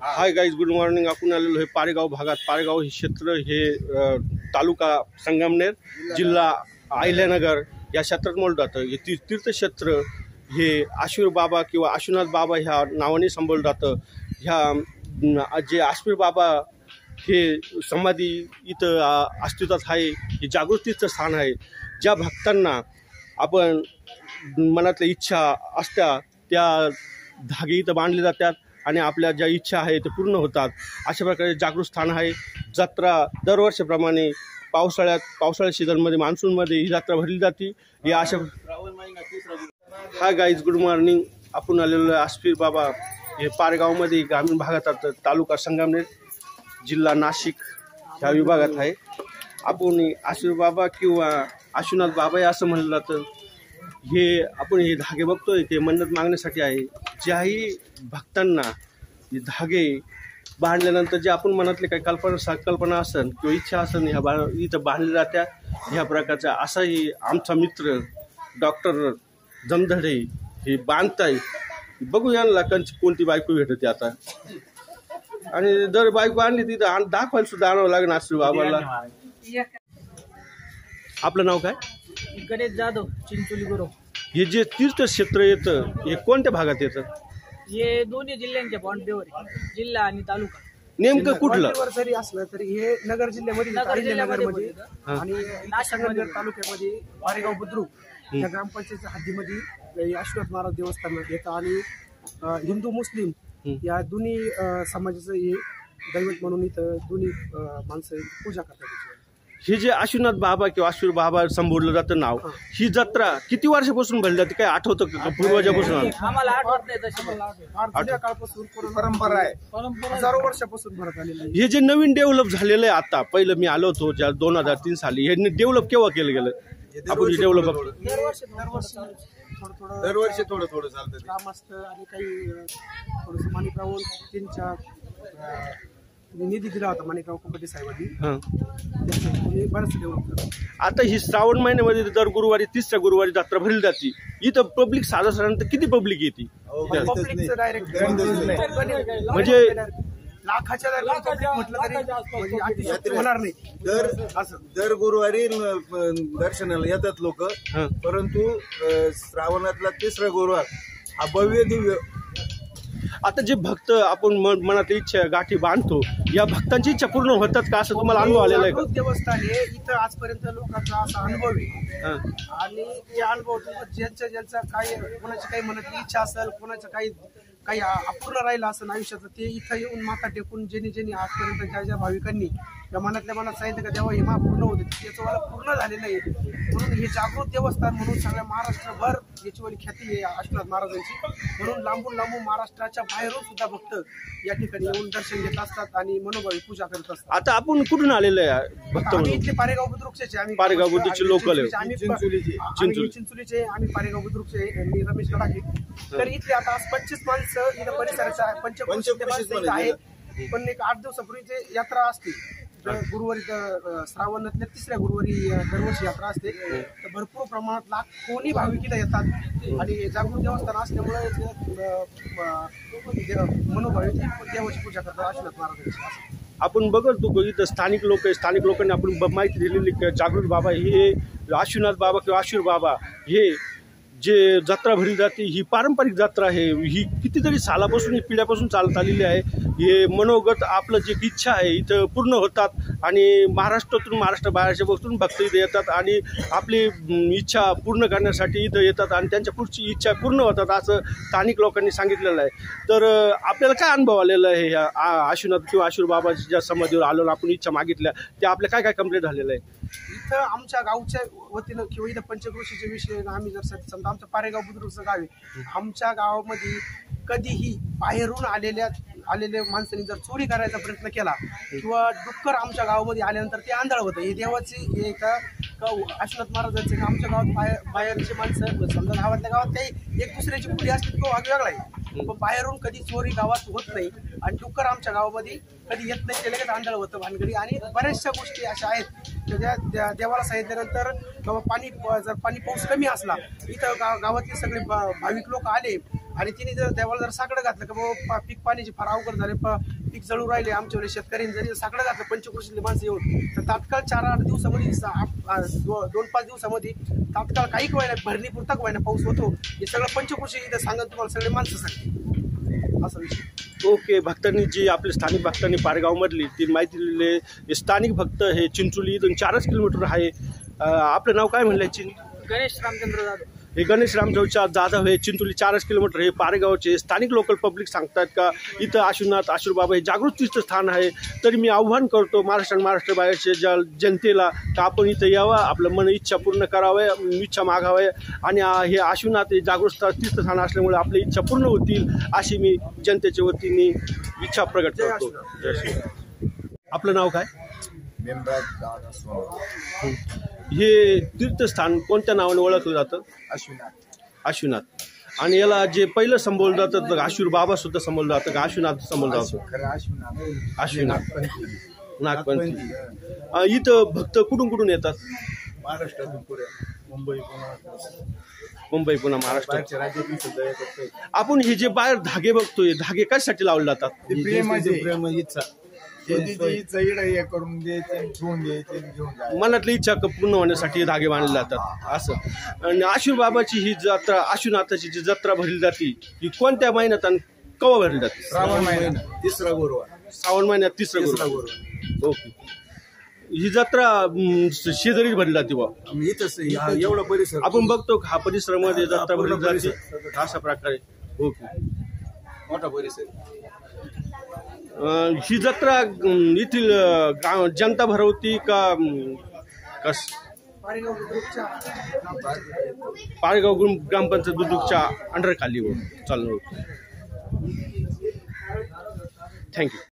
Hi guys, good morning. आपण आलेलो हे पारेगाव भागात. पारेगाव हे क्षेत्र हे तालुका संगमनेर, जिल्हा अहिल्यानगर या क्षेत्रात मोडलं जातं. हे तीर्थक्षेत्र हे आश्वीर बाबा किंवा आशुनाथ बाबा ह्या नावाने संबोधलं जातं. ह्या जे आश्वीर बाबा हे समाधी इथं अस्तित्वात आहे. हे जागृतीचं स्थान आहे. ज्या भक्तांना आपण मनातल्या इच्छा असत्या त्या धागे इथं बांधले जातात आणि आपल्या ज्या इच्छा आहे ते पूर्ण होतात. अशा प्रकारे जागृत स्थान आहे. जत्रा दरवर्षीप्रमाणे पावसाळ्या सीझनमध्ये, मान्सूनमध्ये ही जत्रा भरली जाते. या अशा हाय गाईज, गुड मॉर्निंग. आपण आलेलो आश्वीर बाबा हे पारेगावमध्ये ग्रामीण भागात, तालुका संगमनेर, जिल्हा नाशिक ह्या विभागात आहे. आपण आश्वीर बाबा किंवा आशुनाथ बाबा असं म्हणलं जातं. हे आपण हे धागे बघतोय ते मन्नत मागण्यासाठी आहे. ज्याही भक्तांना हे धागे बांधल्यानंतर जे आपण मनातले काही संकल्पना असन किंवा इच्छा असन ह्या इथं बांधल्या जात्या. ह्या प्रकारचा असाही आमचा मित्र डॉक्टर जमधडे हे बांधताय. बघू यांना कोणती बायको भेटते आता. आणि जर बायको आणली तिथं दाखवायला सुद्धा आणावं लागणार असं बाबाला. आपलं नाव काय? गणेश जाधव, चिंचोली गुरु. हे जे तीर्थक्षेत्र येतं हे कोणत्या भागात येतं? हे दोन्ही जिल्ह्यांच्या बॉन्ड्रीवर, जिल्हा आणि तालुका. नेमकं कुठलं? जरी असलं तरी हे नगर जिल्ह्यामध्ये आणि नाशिक तालुक्यामध्ये पारेगाव बुद्रुक या ग्रामपंचायतीच्या हद्दीमध्ये आशुनाथ महाराज देवस्थान येतं. आणि हिंदू मुस्लिम या दोन्ही समाजाचं हे दैवत म्हणून इथं दोन्ही माणसं पूजा करतात. हे जे आशुनाथ बाबा किंवा आश्वीर बाबा संबोधलं जातं नाव, ही जत्रा किती वर्षापासून भरली जाते? काय आठवतं का पूर्वजापासून? आम्हाला आठवत नाही तशी. जुन्या काळापासून परंपरा आहे, हजारो वर्षापासून भरत आलेली आहे. हे जे नवीन डेव्हलप झालेलं आहे आता, पहिलं मी आलो होतो 2003 साली. हे डेव्हलप केव्हा केलं गेलं? आपण डेव्हलप दरवर्षी थोडं चालतं. काम असतं आणि काही थोडंसं माणिकराव त्यांच्या निधी दिला होता माणिकराव कुपटे साहेबांनी. बरंच डेव्हलप करतात. आता ही श्रावण महिन्यामध्ये दर गुरुवारी, तिसऱ्या गुरुवारी जत्रा भरली जाते. इथं पब्लिक साधारणतः किती पब्लिक येते? पब्लिकचं डायरेक्ट म्हणजे लाखाच्या म्हटलं तरी होणार नाही. दर गुरुवारी दर्शनाला येतात लोक, परंतु श्रावणातला तिसरा गुरुवार हा भव्य दिव्य. आता जे भक्त आपण मनात इच्छा गाठी बांधतो, या भक्तांची इच्छा पूर्ण होतात का असं तुम्हाला अनुभव आलेला आहे का? देवस्थान हे इथं आजपर्यंत लोकांचा असा अनुभव आहे. आणि या अनुभव ज्यांचा काही कोणाची काही मनातली इच्छा असेल, कोणाचं काही अपूर्ण राहिलं असेल आयुष्याचं, ते इथं येऊन माथा टेकून ज्यांनी आजपर्यंत ज्या भाविकांनी या मनातल्या मनात सांगितलं का देवा हे मा पूर्ण होते, त्याचं मला पूर्ण झालेलं आहे. म्हणून हे जागृत देवस्थान म्हणून सगळ्या महाराष्ट्रभर याचीवाली ख्याती आहे आशुनाथ महाराजांची. म्हणून लांबून महाराष्ट्राच्या बाहेरून सुद्धा भक्त या ठिकाणी येऊन दर्शन घेत असतात आणि मनोभावी पूजा करत असतात. आता आपण कुठून आलेलो आहे भक्त? आम्ही इथले पारेगाव बुद्रुकचे. आम्ही पारेगाव बुद्रुकचे लोकल आहे. चिंचोलीचे. आम्ही पारेगाव बुद्रुकचे. मी रमेश कडाके. तर इथले आता 25 माणसं इथं परिसराच्या पंचक्रोशीचे आहेत. पण एक 8 दिवसापूर्वी यात्रा असते गुरुवारी, श्रावणातल्या तिसऱ्या गुरुवारी दरवर्षी यात्रा असते. तर भरपूर प्रमाणात लाखोनी भाविक इथं येतात. आणि जागृत देवस्थान असल्यामुळे मनोभावी देवाची पूजा करतात आशुनाथ महाराजांची. आपण बघतो इथं स्थानिक लोक आहे. स्थानिक लोकांनी आपण माहिती दिलेली जागृत बाबा हे आशुनाथ बाबा किंवा आश्वीर बाबा हे जे जत्रा भरली जाते ही पारंपरिक जत्रा आहे. ही कितीतरी सालापासून, पिढ्यापासून चालत आलेली आहे. हे मनोगत आपलं जे इच्छा आहे इथं पूर्ण होतात. आणि महाराष्ट्र बाहेरच्या वस्तून भक्त इथं येतात आणि आपली इच्छा पूर्ण करण्यासाठी इथं येतात आणि त्यांच्या पुढची इच्छा पूर्ण होतात असं स्थानिक लोकांनी सांगितलेलं आहे. तर आपल्याला काय अनुभव आलेला आहे ह्या आशुनाथ किंवा आश्वीर बाबाच्या ज्या समाधीवर आलो आपण इच्छा मागितल्या त्या आपल्या काय कंप्लीट झालेलं आहे? इथं आमच्या गावच्या वतीनं किंवा इथं पंचक्रोशीच्या विषय आम्ही जर समजा आमचं पारेगाव बुद्रुकचं गाव आहे. आमच्या गावामध्ये कधीही बाहेरून आलेल्या माणसांनी जर चोरी करायचा प्रयत्न केला किंवा डुक्कर आमच्या गावामध्ये आल्यानंतर ते आंधळ होतं. हे देवाचे हे का आशुनाथ महाराजांचे का आमच्या गावात बाहेरचे माणसं समजा गावातल्या गावात काही एक दुसऱ्याची पुढे असते तो वेगळा आहे. पण बाहेरून कधी चोरी गावात होत नाही आणि डुक्कर आमच्या गावामध्ये कधी येत नाही. ते लगेच आंधळ होतं भानगडी. आणि बऱ्याचशा गोष्टी अशा आहेत त्या देवाला सांगितल्यानंतर जर पाणी पाऊस कमी असला इथं गावातले सगळे भाविक लोक आले आणि तिने जर त्यावेळेला जर साकडं घातलं की बाबा पीक पाण्याची फार अवघड झाले, पीक जळू राहिले आमच्याकडे शेतकऱ्यांनी जरी साकडं घातलं पंचकृषीतले माणसं येऊन, तर तात्काळ 4-8 दिवसामध्ये 2-5 दिवसामध्ये तात्काळ काही व्हायला भरणीपुरता व्हायला पाऊस होतो. हे सगळं पंचकृषी इथं सांगत तुम्हाला सगळे माणसं सांगते असा विषय. ओके, भक्तांनी जी आपले स्थानिक भक्तांनी पारगावमधली ती माहिती दिलेली. स्थानिक भक्त हे चिंचोली इथून 4 किलोमीटर आहे. आपलं नाव काय म्हणलं? गणेश रामचंद्र जाधव. हे गणेश रामचंद्र जाधव हे चिंचोली 4 किलोमीटर हे पारेगावचे स्थानिक लोकल पब्लिक सांगतात का इथं आशुनाथ आशुरबाबा हे जागृतीचं स्थान आहे. तरी मी आव्हान करतो महाराष्ट्र बाहेरच्या जनतेला का आपण इथं यावं, आपलं मन इच्छा पूर्ण करावं, इच्छा मागावं आणि हे आशुनाथ हे जागृत तीर्थस्थान असल्यामुळे आपली इच्छा पूर्ण होतील अशी मी जनतेच्या वतीने इच्छा प्रकट करतो. जय श्री. आपलं नाव काय? हे तीर्थस्थान कोणत्या नावाने ओळखलं जातं? आशुनाथ. आणि याला जे पहिलं संबोधलं जातं तर आशुर बाबा सुद्धा संबोधलं जातं का आशुनाथ संबोधलं जातं? आशुनाथ नागपंथी. इथं भक्त कुठून कुठून येतात? महाराष्ट्रातून मुंबई पुन्हा महाराष्ट्र राज्यातून सुद्धा येतात. आपण हे जे बाहेर धागे बघतोय, धागे कशासाठी लावले जातात? प्रेम इच्छा करून द्यायचे, ठेवून द्यायचे, घेऊन जायचे. मनातली इच्छा पूर्ण होण्यासाठी धागे बांधले जातात असं. आणि आशुरबाबाची ही जत्रा, आशुनाथाची जी जत्रा भरली जाते ही कोणत्या महिन्यात आणि केव्हा भरली जाते? श्रावण महिना 3रा गुरुवार. श्रावण महिन्यात 3रा गुरुवार. ओके. ही जत्रा शेजारीच भरली जाते बा. इथंच एवढा परिसर आपण बघतो हा परिसरामध्ये जत्रा भरली जाते अशा प्रकारे. ओके. मोठा परिसर. ही जत्रा येथील जनता भरवती का कस? पारेगाव ग्रामपंचायत बुद्रुकच्या अंडर खाली चालू. थँक्यू.